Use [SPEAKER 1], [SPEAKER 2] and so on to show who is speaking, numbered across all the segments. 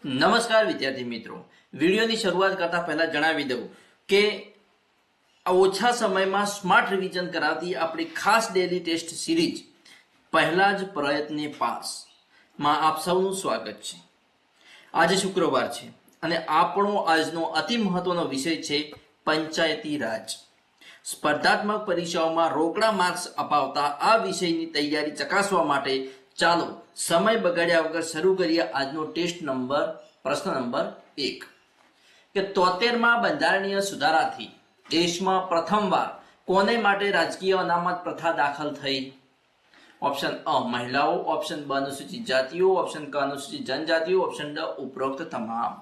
[SPEAKER 1] નમસ્કાર વિદ્યાર્થી મિત્રો, વિડીયોની શરૂઆત કરતા પહેલા જણાવી દઉં કે ઓછા સમયમાં સ્માર્ટ રિવિઝન કરાવતી આપણી ખાસ ડેલી ટેસ્ટ સિરીઝ પહેલા જ પ્રયત્ને પાસમાં આપ સૌનું સ્વાગત છે। આજે શુક્રવાર છે અને આપણો આજનો અતિ મહત્વનો વિષય છે પંચાયતી રાજ। સ્પર્ધાત્મક પરીક્ષાઓમાં રોકડા માર્ક્સ અપાવતા આ વિષયની તૈયારી ચકાસવા માટે ચાલો સમય બગાડ્યા વગર શરૂ કરીએ આજનો પ્રશ્ન નંબર 1 કે 73માં બંધારણીય સુધારાથી દેશમાં પ્રથમવાર કોને માટે રાજકીય અનામત પ્રથા દાખલ થઈ? ઓપ્શન અ મહિલાઓ, ઓપ્શન બ અનુસૂચિત જાતિઓ, ઓપ્શન ક અનુસૂચિત જનજાતિઓ, ઓપ્શન ડ ઉપરોક્ત તમામ।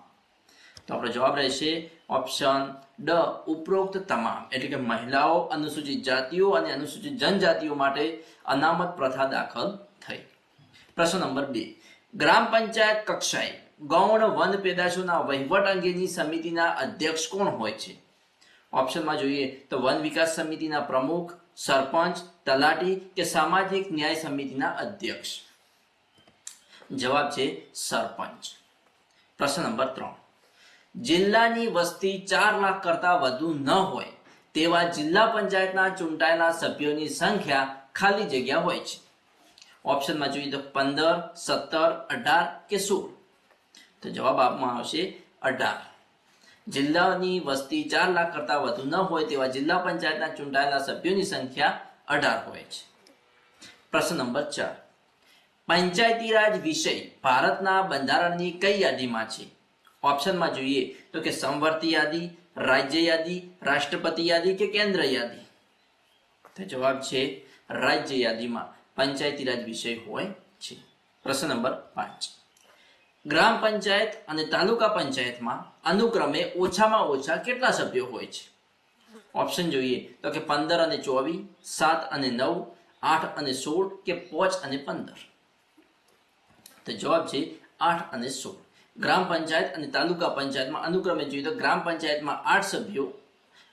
[SPEAKER 1] તો આપણો જવાબ રહેશે ઓપ્શન ડ ઉપરોક્ત તમામ, એટલે કે મહિલાઓ, અનુસૂચિત જાતિઓ અને અનુસૂચિત જનજાતિઓ માટે અનામત પ્રથા દાખલ થઈ। પ્રશ્ન નંબર 2 ગ્રામ પંચાયત કક્ષાએ ગૌણ વન પેદાશોના વહીવટ અંગેની સમિતિના અધ્યક્ષ કોણ હોય છે? ઓપ્શનમાં જોઈએ તો વન વિકાસ સમિતિના પ્રમુખ, સરપંચ, તલાટી કે સામાજિક ન્યાય સમિતિના અધ્યક્ષ? જવાબ છે સરપંચ। પ્રશ્ન નંબર 3 જિલ્લાની વસ્તી 4 લાખ કરતા વધુ ન હોય તેવા જિલ્લા પંચાયતના ચૂંટાયેલા સભ્યોની સંખ્યા ખાલી જગ્યા હોય છે। ઓપ્શનમાં જોઈએ તો 15, 17, 18 કે 16? તો જવાબ આપવામાં આવશે 18। જિલ્લાની વસ્તી 4 લાખ કરતા વધુ ન હોય તેવા જિલ્લા પંચાયતના ચૂંટાયેલા સભ્યોની સંખ્યા 18 હોય છે। પ્રશ્ન નંબર 4 પંચાયતી રાજ વિષય ભારતના બંધારણની કઈ યાદીમાં છે? ઓપ્શનમાં જોઈએ તો કે સમવર્તી યાદી, રાજ્ય યાદી, રાષ્ટ્રપતિ યાદી કે કેન્દ્ર યાદી? તો જવાબ છે રાજ્ય યાદીમાં પંચાયતી રાજ વિષય હોય છે। પ્રશ્ન નંબર 5 ગ્રામ પંચાયત અને તાલુકા પંચાયતમાં અનુક્રમે ઓછામાં ઓછા કેટલા સભ્યો હોય છે? ઓપ્શન જોઈએ તો કે 15 અને 24, 7 અને 9, 8 અને 16 કે 5 અને 15? તો જવાબ છે 8 અને 16। ગ્રામ પંચાયત અને તાલુકા પંચાયતમાં અનુક્રમે જોઈએ તો ગ્રામ પંચાયતમાં 8 સભ્યો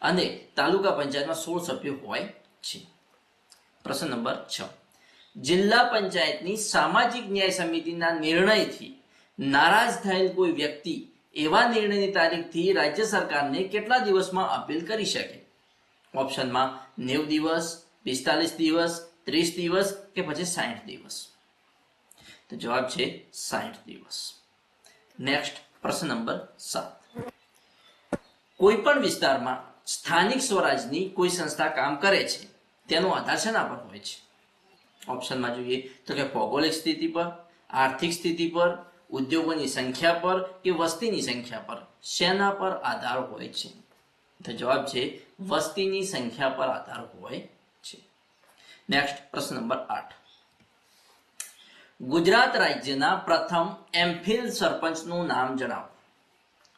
[SPEAKER 1] અને તાલુકા પંચાયતમાં 16 સભ્યો હોય છે। પ્રશ્ન નંબર 6 જિલ્લા પંચાયતની સામાજિક ન્યાય સમિતિના નિર્ણયથી નારાજ થયેલ કોઈ વ્યક્તિ એવા નિર્ણયની તારીખથી રાજ્ય સરકારને કેટલા દિવસમાં અપીલ કરી શકે? ઓપ્શનમાં 90 દિવસ, 45 દિવસ, 30 દિવસ કે પછી 60 દિવસ? તો જવાબ છે 60 દિવસ। નેક્સ્ટ પ્રશ્ન નંબર 7 કોઈ પણ વિસ્તારમાં સ્થાનિક સ્વરાજની કોઈ સંસ્થા કામ કરે છે તેનો આધાર શેના પર હોય છે? ઓપ્શનમાં જોઈએ તો કે ભૌગોલિક સ્થિતિ પર, આર્થિક સ્થિતિ પર, ઉદ્યોગોની સંખ્યા પર કે વસ્તીની સંખ્યા પર? શેના પર આધાર હોય છે? તો જવાબ છે વસ્તીની સંખ્યા પર આધાર હોય છે। નેક્સ્ટ પ્રશ્ન નંબર 8 ગુજરાત રાજ્યના પ્રથમ એમફિલ સરપંચનું નામ જણાવો।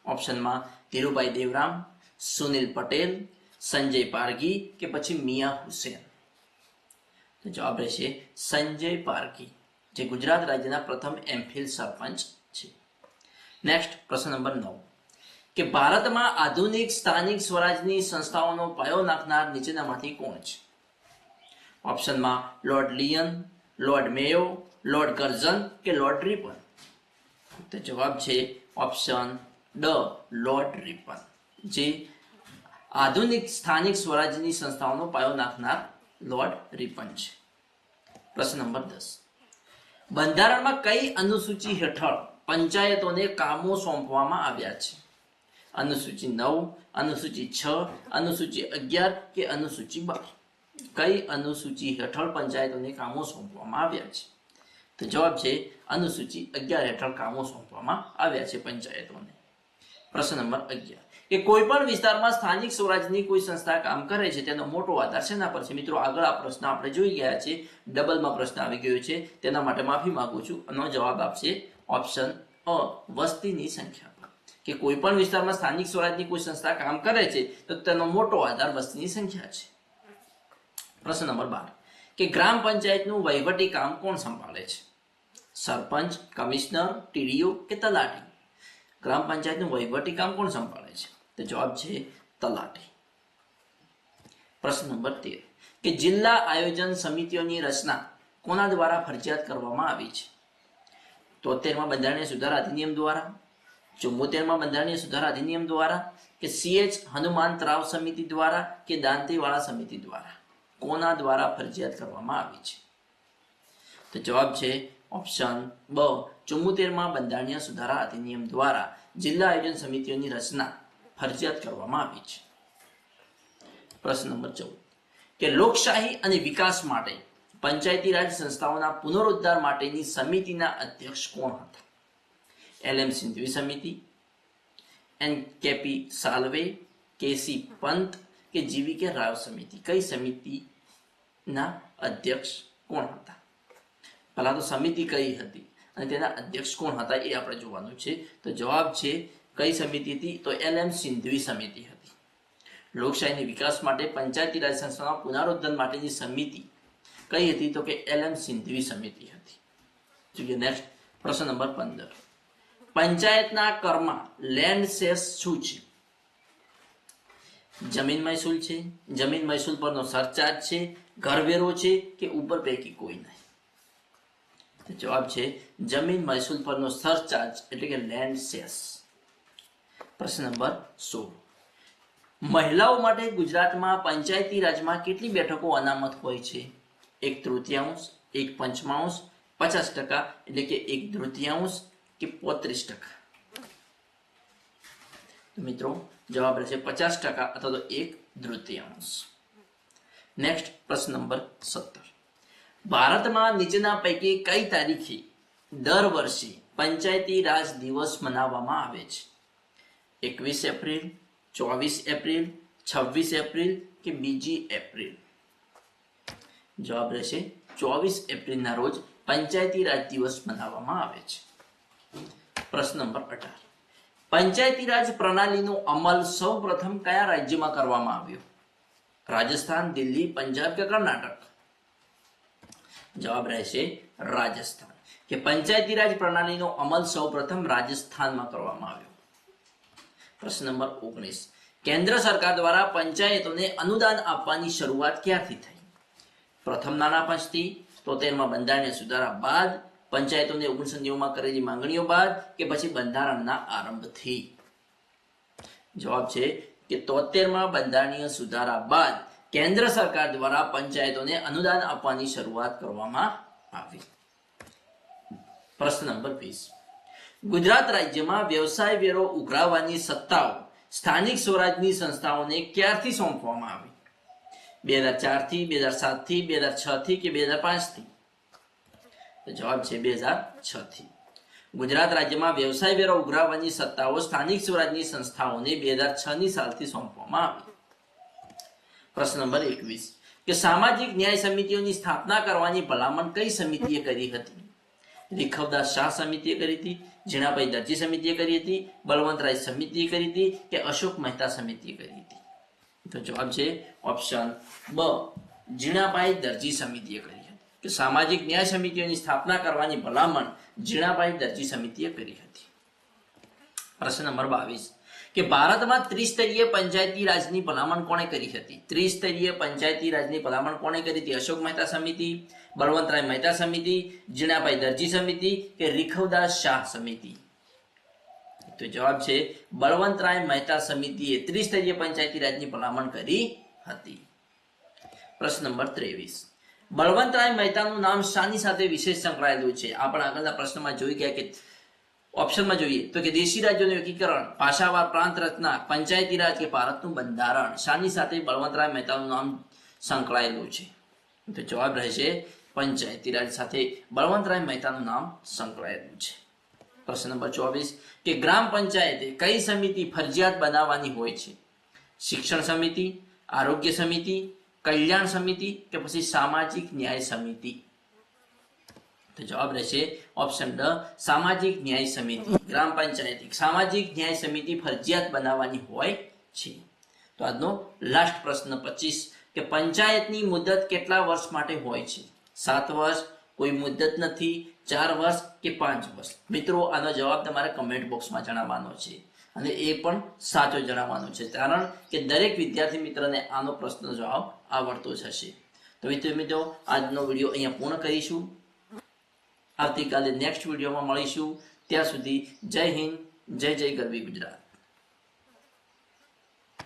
[SPEAKER 1] ઓપ્શનમાં ધીરુભાઈ દેવરામ, સુનિલ પટેલ, સંજય પારગી કે પછી મિયા હુસેન? તો જવાબ રહેશે સંજય પારગી, જે ગુજરાત રાજ્યના પ્રથમ એમફિલ સરપંચ છે। નેક્સ્ટ પ્રશ્ન નંબર 9 કે ભારતમાં આધુનિક સ્થાનિક સ્વરાજની સંસ્થાઓનો પાયો નાખનાર નીચેનામાંથી કોણ છે? ઓપ્શનમાં લોર્ડ લિયન, લોર્ડ મેયો, લોર્ડ કર્ઝન કે લોર્ડ રિપન? તો જવાબ છે ઓપ્શન ડ લોર્ડ રિપન, જે આધુનિક સ્થાનિક સ્વરાજની સંસ્થાઓનો પાયો નાખનાર લોર્ડ રિપન છે। પ્રશ્ન નંબર 10 બંધારણમાં કઈ અનુસૂચિ હેઠળ પંચાયતોને કામો સોંપવામાં આવ્યા છે? અનુસૂચિ 9, અનુસૂચિ 6, અનુસૂચિ 11 કે અનુસૂચિ 12? કઈ અનુસૂચિ હેઠળ પંચાયતોને કામો સોંપવામાં આવ્યા છે? તો જવાબ છે અનુસૂચિ 11 હેઠળ કામો સોંપવામાં આવ્યા છે પંચાયતોને। પ્રશ્ન નંબર 11 કે કોઈ પણ વિસ્તારમાં સ્થાનિક સ્વરાજની કોઈ સંસ્થા કામ કરે છે તેનો મોટો આધાર શેના પર છે? મિત્રો આગળ આ પ્રશ્ન આપણે જોઈ ગયા છે, ડબલમાં પ્રશ્ન આવી ગયો છે, તેના માટે માફી માંગુ છું। આનો જવાબ આપશે ઓપ્શન અ વસ્તીની સંખ્યા પર, કે કોઈ પણ વિસ્તારમાં સ્થાનિક સ્વરાજની કોઈ સંસ્થા કામ કરે છે તો તેનો મોટો આધાર વસ્તીની સંખ્યા છે। પ્રશ્ન નંબર 12 કે ગ્રામ પંચાયતનું વહીવટી કામ કોણ સંભાળે છે? સરપંચ, કમિશનર, ટીડીઓ કે તલાટી? ગ્રામ પંચાયતનું વહીવટી કામ કોણ સંભાળે છે? તો જવાબ છે તલાટી। પ્રશ્ન નંબર 13 કે જિલ્લા આયોજન સમિતિઓની રચના કોના દ્વારા ફરજિયાત કરવામાં આવી છે? 73માં બંધારણીય સુધારા અધિનિયમ દ્વારા, 74માં બંધારણીય સુધારા અધિનિયમ દ્વારા, કે CH હનુમંતરાવ સમિતિ દ્વારા, કે દાંતીવાળા સમિતિ દ્વારા? કોના દ્વારા ફરજિયાત કરવામાં આવી છે? તો જવાબ છે ઓપ્શન બ, 74માં બંધારણીય સુધારા અધિનિયમ દ્વારા જિલ્લા આયોજન સમિતિઓની રચના ફરજિયાત કરવામાં આવી છે. પ્રશ્ન નંબર 14, કે લોકશાહી અને વિકાસ માટે પંચાયતી રાજ સંસ્થાઓના પુનરુદ્ધાર માટેની સમિતિના અધ્યક્ષ કોણ હતા? LM સિંધવી સમિતિ, NKP સાલ્વે, KC પંત, કે GVK રાવ સમિતિ? કઈ સમિતિના અધ્યક્ષ કોણ હતા? પહેલા તો સમિતિ કઈ હતી અને તેના અધ્યક્ષ કોણ હતા એ આપણે જોવાનું છે. તો જવાબ છે કઈ સમિતિ હતી? તો LM સિંધવી સમિતિ હતી. લોકશાહીના વિકાસ માટે પંચાયતી રાજ સંસ્થાઓના પુનરુદ્ધાર માટેની સમિતિ કઈ હતી? તો કે LM સિંધવી સમિતિ હતી. જોઈએ નેક્સ્ટ પ્રશ્ન નંબર 15, પંચાયતના કરમાં લેન્ડ સેસ શું છે? જમીન મહેસૂલ છે, જમીન મહેસૂલ પરનો સરચાર્જ છે, ઘરવેરો છે, કે ઉપર પૈકી કોઈ નહીં? તો જવાબ છે જમીન મહેસૂલ પરનો સરચાર્જ એટલે કે લેન્ડ સેસ. પ્રશ્ન નંબર 16, મહિલાઓ માટે ગુજરાતમાં પંચાયતી રાજમાં કેટલી બેઠકો અનામત હોય છે? 1/3, 1/5, 50% એટલે કે 1/3, કે 35%? મિત્રો જવાબ રહેશે 50% અથવા તો 1/3. નેક્સ્ટ પ્રશ્ન નંબર 17, ભારતમાં નીચેના પૈકી કઈ તારીખે દર વર્ષે પંચાયતી રાજ દિવસ મનાવવામાં આવે છે? 21 એપ્રિલ, 24 એપ્રિલ, 26 એપ્રિલ, કે બીજી એપ્રિલ? જવાબ રહેશે 24 એપ્રિલના રોજ પંચાયતી રાજ દિવસ મનાવવામાં આવે છે. પ્રશ્ન નંબર 18, પંચાયતી રાજ પ્રણાલીનો અમલ સૌ પ્રથમ કયા રાજ્યમાં કરવામાં આવ્યો? રાજસ્થાન, દિલ્હી, પંજાબ, કે કર્ણાટક? જવાબ રહેશે રાજસ્થાન, કે પંચાયતી રાજ પ્રણાલીનો અમલ સૌ પ્રથમ રાજસ્થાનમાં કરવામાં આવ્યો. પ્રશ્ન નંબર 19, કેન્દ્ર સરકાર દ્વારા પંચાયતોને અનુદાન આપવાની શરૂઆત ક્યારથી થઈ? પ્રથમ નાના પંચથી, 73માં બંધારણીય સુધારા બાદ, પંચાયતોને 1990માં કરેલી માંગણીઓ બાદ, કે પછી બંધારણના આરંભથી? જવાબ છે કે 73માં બંધારણીય સુધારા બાદ કેન્દ્ર સરકાર દ્વારા પંચાયતોને અનુદાન આપવાની શરૂઆત કરવામાં આવી. પ્રશ્ન નંબર 20, ગુજરાત રાજ્યમાં વ્યવસાય વેરો ઉઘરાવવાની સત્તાઓ સ્થાનિક સ્વરાજની સંસ્થાઓને ક્યારથી સોંપવામાં આવી? 2004 થી, 2007 થી, 2006 થી, કે 2005 થી? જવાબ છે 2006 થી. ગુજરાત રાજ્યમાં વ્યવસાય વેરો ઉઘરાવવાની સત્તાઓ સ્થાનિક સ્વરાજની સંસ્થાઓને 2006ની સાલથી સોંપવામાં આવી. પ્રશ્ન નંબર 21, કે સામાજિક ન્યાય સમિતિઓની સ્થાપના કરવાની ભલામણ કઈ સમિતિએ કરી હતી? રીખવદાસ શાહ સમિતિએ કરી હતી, ઝીણાભાઈ દરજી સમિતિએ કરી હતી, બળવંતરાય સમિતિએ કરી હતી, કે અશોક મહેતા સમિતિએ કરી હતી? તો જવાબ છે ઓપ્શન બ, ઝીણાભાઈ દરજી સમિતિએ કરી હતી. કે સામાજિક ન્યાય સમિતિઓની સ્થાપના કરવાની ભલામણ ઝીણાભાઈ દરજી સમિતિએ કરી હતી. પ્રશ્ન નંબર 22, કે ભારતમાં ત્રિસ્તરીય પંચાયતી રાજની ભલામણ કોણે કરી હતી? ત્રિસ્તરીય પંચાયતી રાજની ભલામણ કોણે કરી હતી? અશોક મહેતા સમિતિ, બળવંતરાય મહેતા સમિતિ, ઝીણાભાઈ દરજી સમિતિ, કે રીખવદાસ શાહ સમિતિ? તો જવાબ છે બળવંતરાય મહેતા સમિતિએ ત્રિસ્તરીય પંચાયતી રાજની ભલામણ કરી હતી. પ્રશ્ન નંબર 23, બળવંતરાય મહેતાનું નામ શાની સાથે વિશેષ સંકળાયેલું છે? આપણે આગળના પ્રશ્નમાં જોઈ ગયા કે ઓપ્શનમાં જોઈએ તો કે દેશી રાજ્યોનું એકીકરણ, ભાષાવાર પ્રાંત રચના, પંચાયતી રાજ, કે ભારતનું બંધારણ? શાની સાથે બળવંતરાય મહેતાનું નામ સંકળાયેલું છે? તો જવાબ રહેશે પંચાયતી રાજ સાથે બળવંતરાય મહેતાનું નામ સંકળાયેલું છે. પ્રશ્ન નંબર 24, કે ગ્રામ પંચાયતે કઈ સમિતિ ફરજિયાત બનાવવાની હોય છે? શિક્ષણ સમિતિ, આરોગ્ય સમિતિ, કલ્યાણ સમિતિ, કે પછી સામાજિક ન્યાય સમિતિ? તો જવાબ રહેશે ઓપ્શન ડ, સામાજિક ન્યાય સમિતિ. ગ્રામ પંચાયત સામાજિક ન્યાય સમિતિ ફરજિયાત બનાવવાની હોય છે. તો આજનો લાસ્ટ પ્રશ્ન 25, કે પંચાયતની મુદત કેટલા વર્ષ માટે હોય છે? 7 વર્ષ, કોઈ મુદત નથી, 4 વર્ષ, કે 5 વર્ષ? મિત્રો આનો જવાબ તમારે કમેન્ટ બોક્સમાં જણાવવાનો છે અને એ પણ સાચો જણાવવાનો છે, કારણ કે દરેક વિદ્યાર્થી મિત્રને આનો પ્રશ્નનો જવાબ આવડતો જ હશે. તો મિત્રો આજનો વિડીયો અહીંયા પૂર્ણ કરીશું. આવતીકાલે નેક્સ્ટ વિડીયોમાં મળીશું. ત્યાં સુધી જય હિન્દ, જય જય ગરવી ગુજરાત.